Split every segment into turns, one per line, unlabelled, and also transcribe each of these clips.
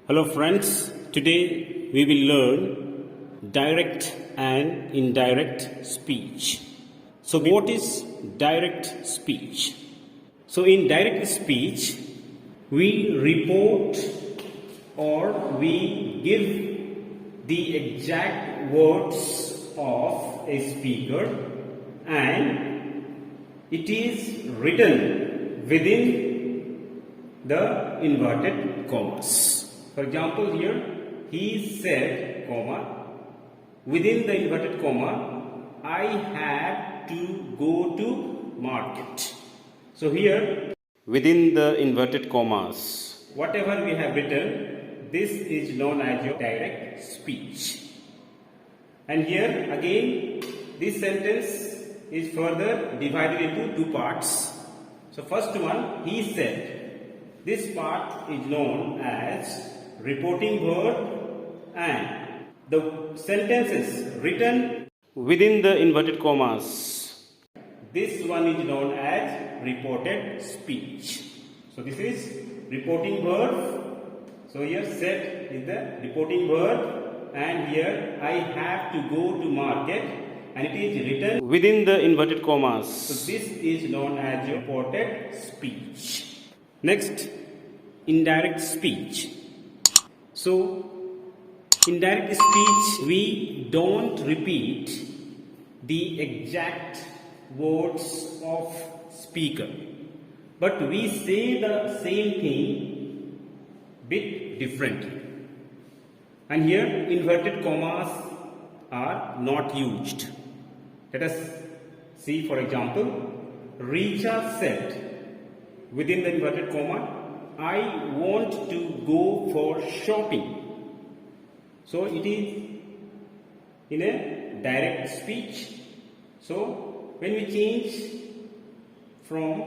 Hello friends, today we will learn direct and indirect speech. So what is direct speech? So in direct speech, we report or we give the exact words of a speaker and it is written within the inverted commas. For example, here he said, comma, within the inverted comma, I have to go to market. So here, within the inverted commas, whatever we have written, this is known as your direct speech. And here again, this sentence is further divided into two parts. So first one, he said, this part is known as reporting verb and the sentences written within the inverted commas. This one is known as reported speech. So this is reporting verb. So here said is the reporting verb and here I have to go to market and it is written within the inverted commas. So this is known as your reported speech. Next, indirect speech. So, indirect speech, we don't repeat the exact words of speaker, but we say the same thing bit differently. And here, inverted commas are not used. Let us see, for example, Richa said, within the inverted comma, I want to go for shopping. So it is in a direct speech. So when we change from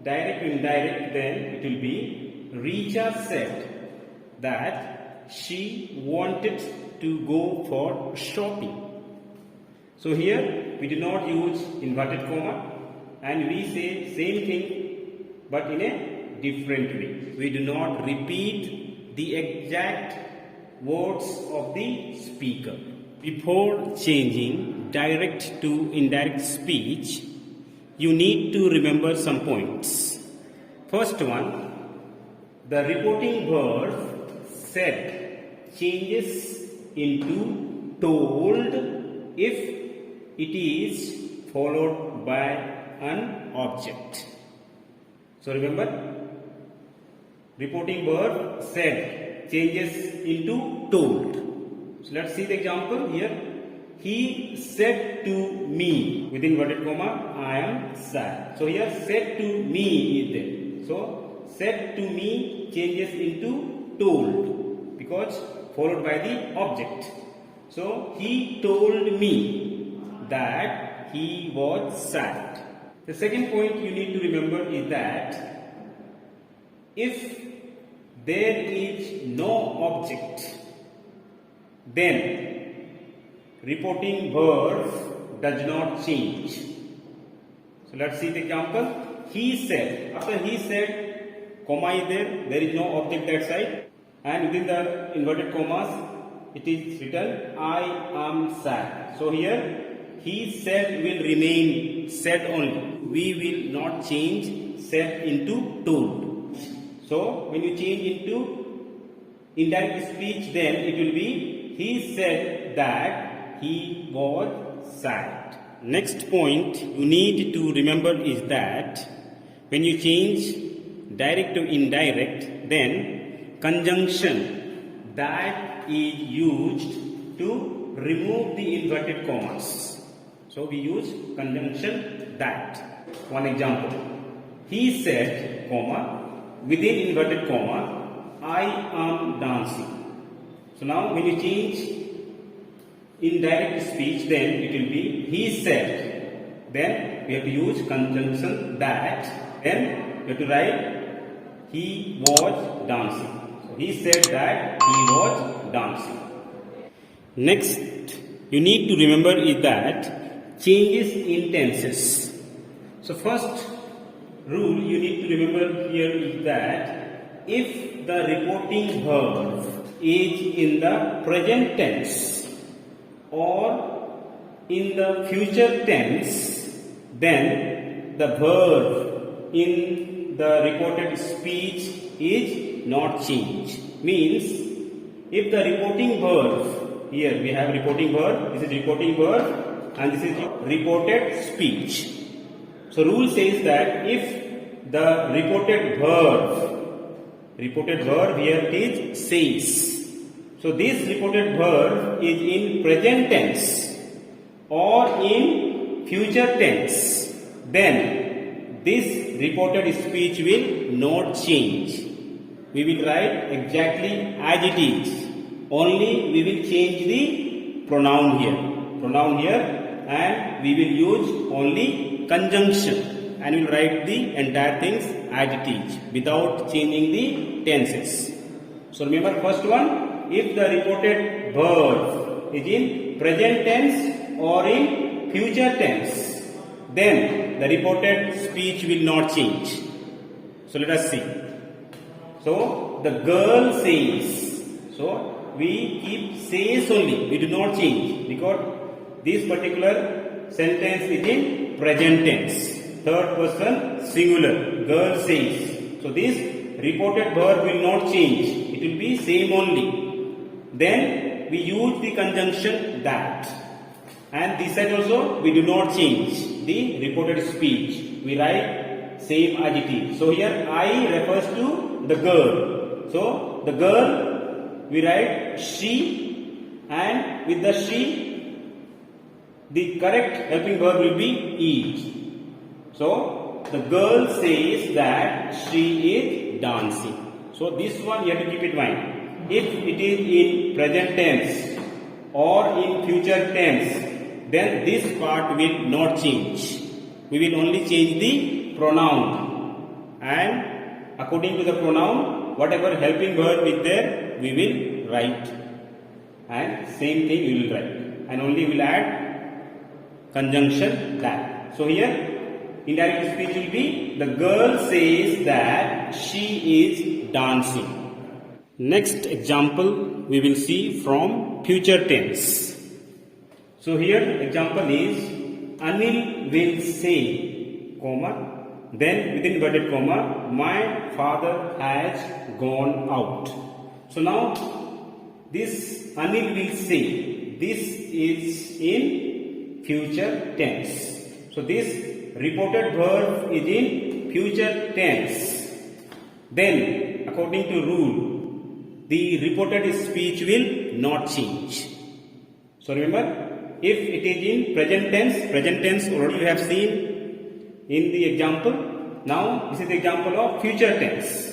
direct to indirect, then it will be Richa said that she wanted to go for shopping. So here we do not use inverted comma and we say same thing but in a different way. We do not repeat the exact words of the speaker. Before changing direct to indirect speech, you need to remember some points. First one, the reporting verb said changes into told if it is followed by an object. So remember, reporting verb said changes into told. So let's see the example here. He said to me, within inverted comma, I am sad. So here said to me is there. So said to me changes into told because followed by the object. So he told me that he was sad. The second point you need to remember is that if there is no object, then reporting verb does not change. So let's see the example. He said, after he said, comma is there is no object that side and within the inverted commas it is written I am sad. So here he said will remain said only. We will not change said into told. So when you change into indirect speech, then it will be he said that he was sad. Next point you need to remember is that when you change direct to indirect, then conjunction that is used to remove the inverted commas. So we use conjunction that. One example. He said, comma, within inverted comma, I am dancing. So now when you change indirect speech, then it will be he said. Then we have to use conjunction that. Then we have to write he was dancing. So he said that he was dancing. Next, you need to remember is that changes in tenses. So first rule you need to remember here is that if the reporting verb is in the present tense or in the future tense, then the verb in the reported speech is not changed. Means, if the reporting verb, here we have reporting verb, this is reporting verb and this is reported speech. So rule says that if the reported verb here it is says. So this reported verb is in present tense or in future tense, then this reported speech will not change. We will write exactly as it is. Only we will change the pronoun here and we will use only conjunction and we will write the entire things as it is without changing the tenses. So remember first one, if the reported verb is in present tense or in future tense, then the reported speech will not change. So let us see. So the girl says. So we keep says only, we do not change because this particular sentence is in present tense, third person singular, girl says. So this reported verb will not change, it will be same only. Then we use the conjunction that, and this side also we do not change the reported speech, we write same as it is. So here I refers to the girl. So the girl we write she, and with the she the correct helping verb will be is. So the girl says that she is dancing. So this one you have to keep in mind. If it is in present tense or in future tense, then this part will not change. We will only change the pronoun, and according to the pronoun, whatever helping verb is there, we will write, and same thing we will write, and only we will add conjunction that. So here indirect speech will be the girl says that she is dancing. Next example we will see from future tense. So here example is Anil will say, comma, then within inverted comma, my father has gone out. So now this Anil will say, this is in future tense. So this reported verb is in future tense. Then according to rule, the reported speech will not change. So remember, if it is in present tense already we have seen in the example. Now this is the example of future tense.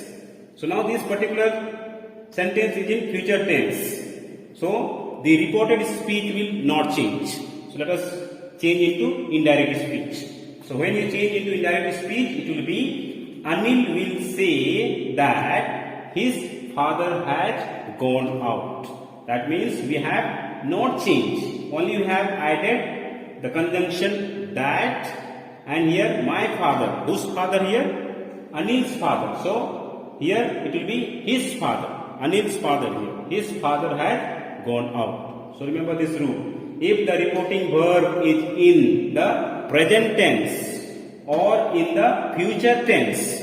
So now this particular sentence is in future tense. So the reported speech will not change. So let us change into indirect speech. So when you change into indirect speech, it will be Anil will say that his father has gone out. That means we have not changed. Only we have added the conjunction that, and here my father. Whose father here? Anil's father. So here it will be his father. Anil's father here. His father has gone out. So remember this rule. If the reporting verb is in the present tense or in the future tense,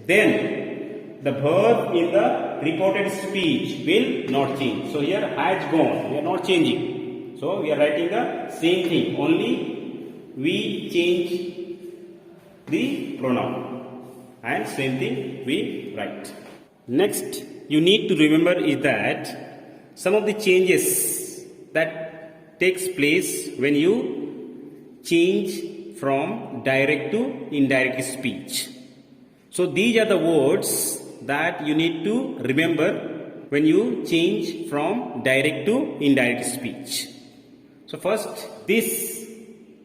then the verb in the reported speech will not change. So here has gone. We are not changing. So we are writing the same thing. Only we change the pronoun. And same thing we write. Next you need to remember is that some of the changes that takes place when you change from direct to indirect speech. So these are the words that you need to remember when you change from direct to indirect speech. So first, this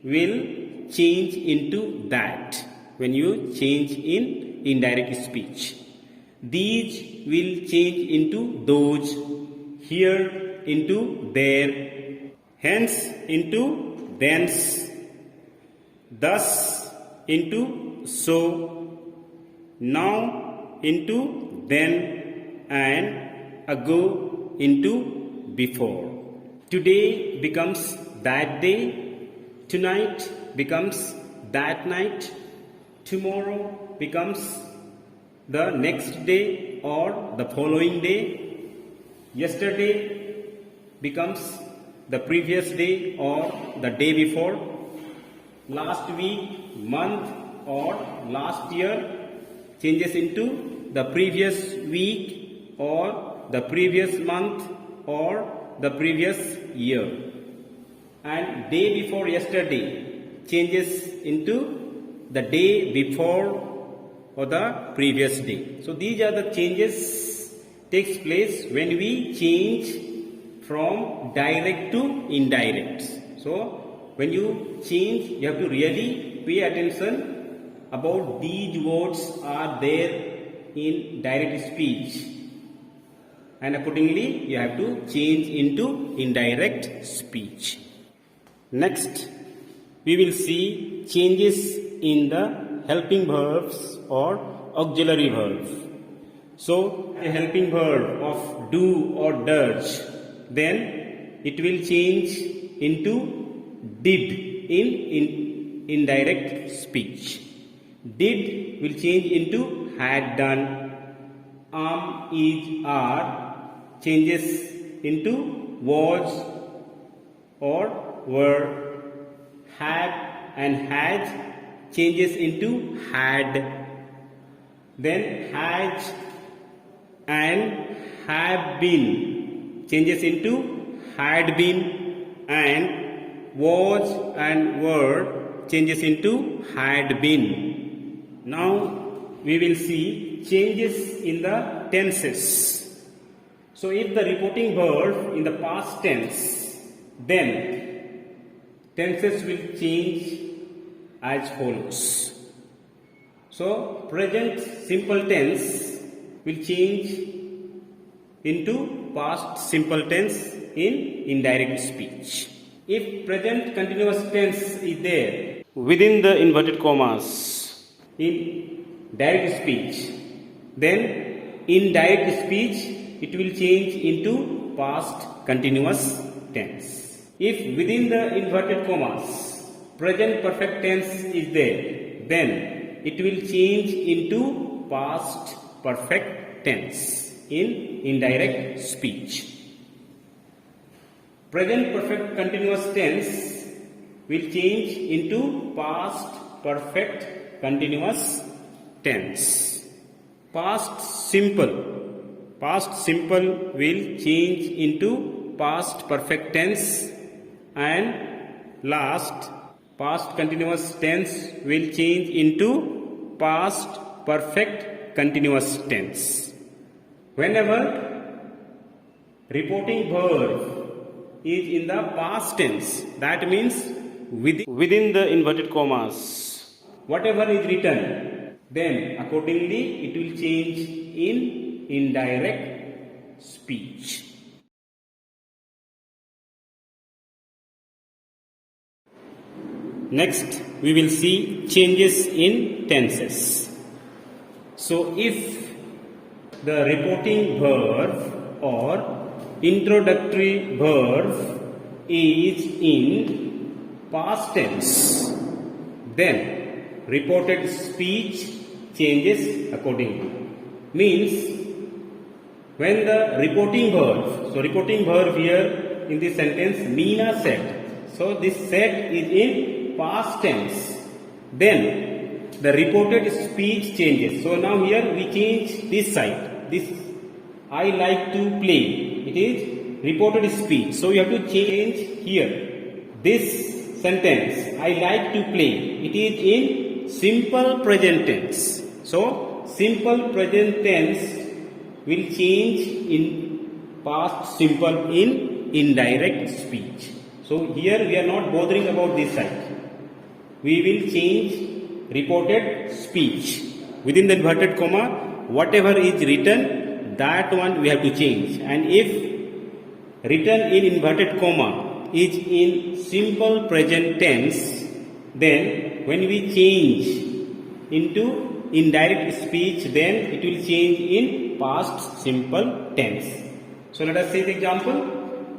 will change into that when you change in indirect speech. These will change into those, here into there, hence into thence, thus into so, now into then, and ago into before. Today becomes that day. Tonight becomes that night. Tomorrow becomes the next day or the following day. Yesterday becomes the previous day or the day before. Last week, month or last year changes into the previous week or the previous month or the previous year. And day before yesterday changes into the day before or the previous day. So these are the changes takes place when we change from direct to indirect. So when you change, you have to really pay attention about these words are there in direct speech, and accordingly you have to change into indirect speech. Next, we will see changes in the helping verbs or auxiliary verbs. So, a helping verb of do or does, then it will change into did in indirect speech. Did will change into had done. Is, are changes into was or were. Have and had changes into had. Then had and have been changes into had been, and was and were changes into had been. Now we will see changes in the tenses. So if the reporting verb in the past tense, then tenses will change as follows. So present simple tense will change into past simple tense in indirect speech. If present continuous tense is there within the inverted commas in direct speech, then in direct speech it will change into past continuous tense. If within the inverted commas present perfect tense is there, then it will change into past perfect tense in indirect speech. Present perfect continuous tense will change into past perfect continuous tense. Past simple will change into past perfect tense, and last past continuous tense will change into past perfect continuous tense. Whenever reporting verb is in the past tense, that means within the inverted commas, whatever is written, then accordingly it will change in indirect speech. Next, we will see changes in tenses. So if the reporting verb or introductory verb is in past tense, then reported speech changes accordingly. Means when the reporting verb, so reporting verb here in this sentence, Meena said. So this said is in past tense. Then the reported speech changes. So now here we change this side. This I like to play. It is reported speech. So you have to change here. This sentence, I like to play, it is in simple present tense. So simple present tense will change in past simple in indirect speech. So here we are not bothering about this side. We will change reported speech. Within the inverted comma, whatever is written, that one we have to change. And if written in inverted comma is in simple present tense, then when we change into indirect speech, then it will change in past simple tense. So let us see the example.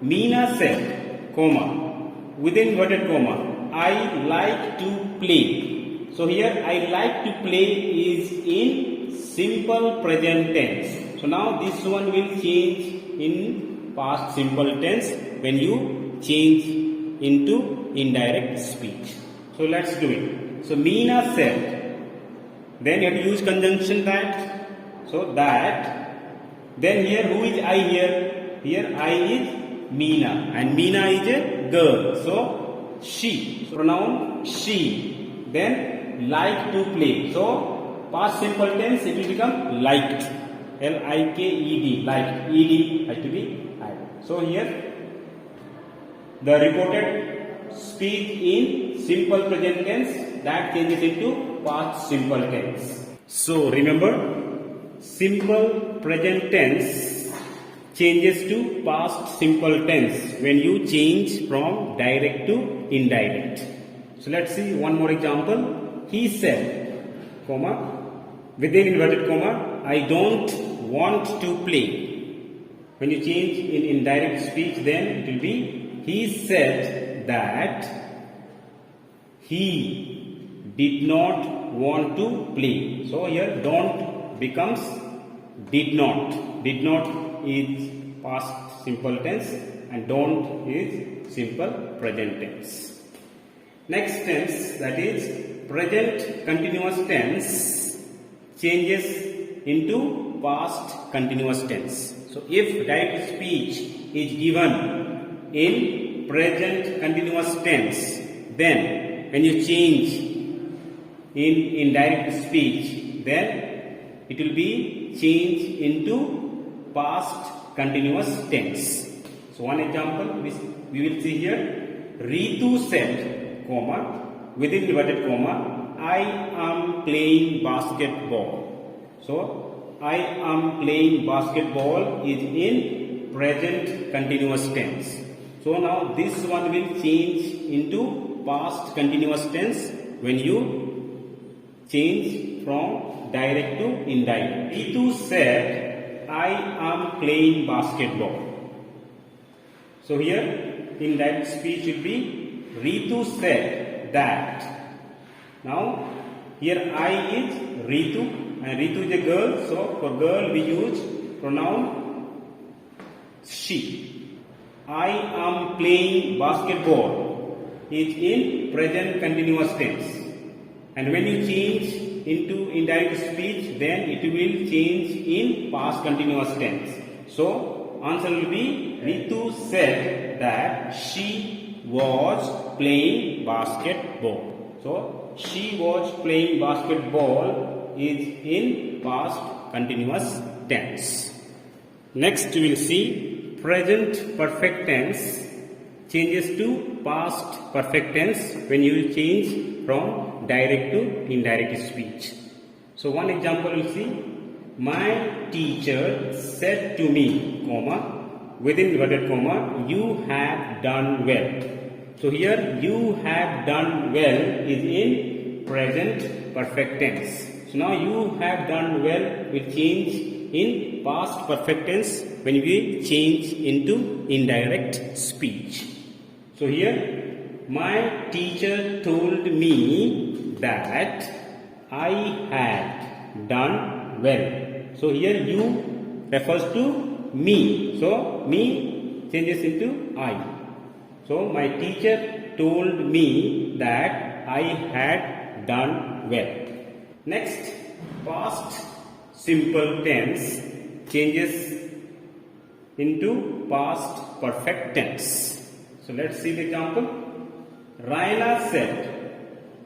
Meena said, comma, within inverted comma, I like to play. So here I like to play is in simple present tense. So now this one will change in past simple tense when you change into indirect speech. So let's do it. So Meena said. Then you have to use conjunction that. So that. Then here who is I here? Here I is Meena. And Meena is a girl. So she. So pronoun she. Then like to play. So past simple tense it will become liked. L-I-K-E-D. Liked. E-D has to be added. So here the reported speech in simple present tense that changes into past simple tense. So remember, simple present tense changes to past simple tense when you change from direct to indirect. So let's see one more example. He said, comma, within inverted comma, I don't want to play. When you change in indirect speech, then it will be he said that he did not want to play. So here don't becomes did not. Did not is past simple tense and don't is simple present tense. Next tense, that is present continuous tense, changes into past continuous tense. So if direct speech is given in present continuous tense, then when you change in indirect speech, then it will be changed into past continuous tense. So one example we will see here. Ritu said, comma, within inverted comma, I am playing basketball. So I am playing basketball is in present continuous tense. So now this one will change into past continuous tense when you change from direct to indirect. Ritu said, I am playing basketball. So here indirect speech will be Ritu said that. Now here I is Ritu and Ritu is a girl. So for girl we use pronoun she. I am playing basketball is in present continuous tense. And when you change into indirect speech, then it will change in past continuous tense. So answer will be Ritu said that she was playing basketball. So she was playing basketball is in past continuous tense. Next we will see present perfect tense changes to past perfect tense when you change from direct to indirect speech. So one example we will see. My teacher said to me, comma, within inverted comma, you have done well. So here you have done well is in present perfect tense. So now you have done well will change in past perfect tense when we change into indirect speech. So here my teacher told me that I had done well. So here you refers to me. So me changes into I. So my teacher told me that I had done well. Next, past simple tense changes into past perfect tense. So let's see the example. Raina said,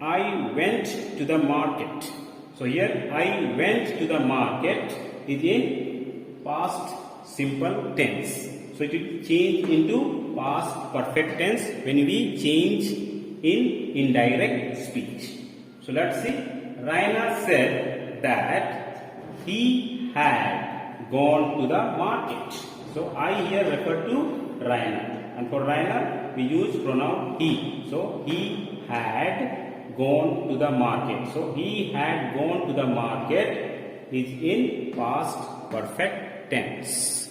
I went to the market. So here I went to the market is in past simple tense. So it will change into past perfect tense when we change in indirect speech. So let's see. Raina said that he had gone to the market. So I here refer to Raina, and for Raina we use pronoun he. So he had gone to the market. So he had gone to the market is in past perfect tense.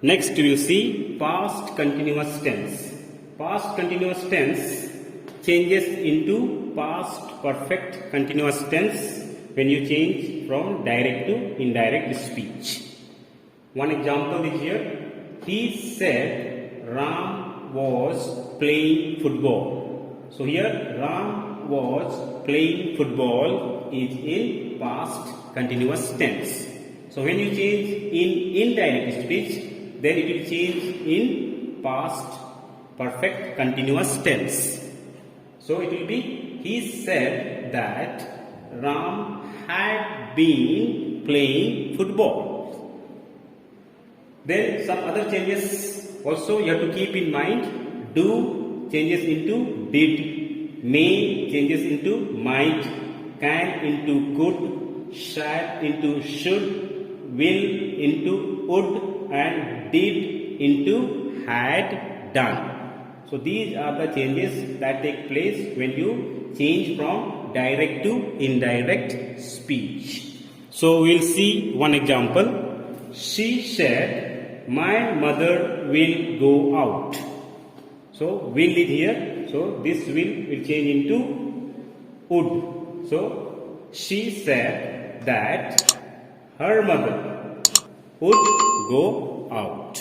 Next we will see past continuous tense. Past continuous tense changes into past perfect continuous tense when you change from direct to indirect speech. One example is here. He said Ram was playing football. So here Ram was playing football is in past continuous tense. So when you change in indirect speech, then it will change in past perfect continuous tense. So it will be, he said that Ram had been playing football. Then some other changes also you have to keep in mind. Do changes into did, may changes into might, can into could, shall into should, will into would, and did into had done. So these are the changes that take place when you change from direct to indirect speech. So we'll see one example. She said, my mother will go out. So will is here. So this will change into would. So she said that her mother would go out.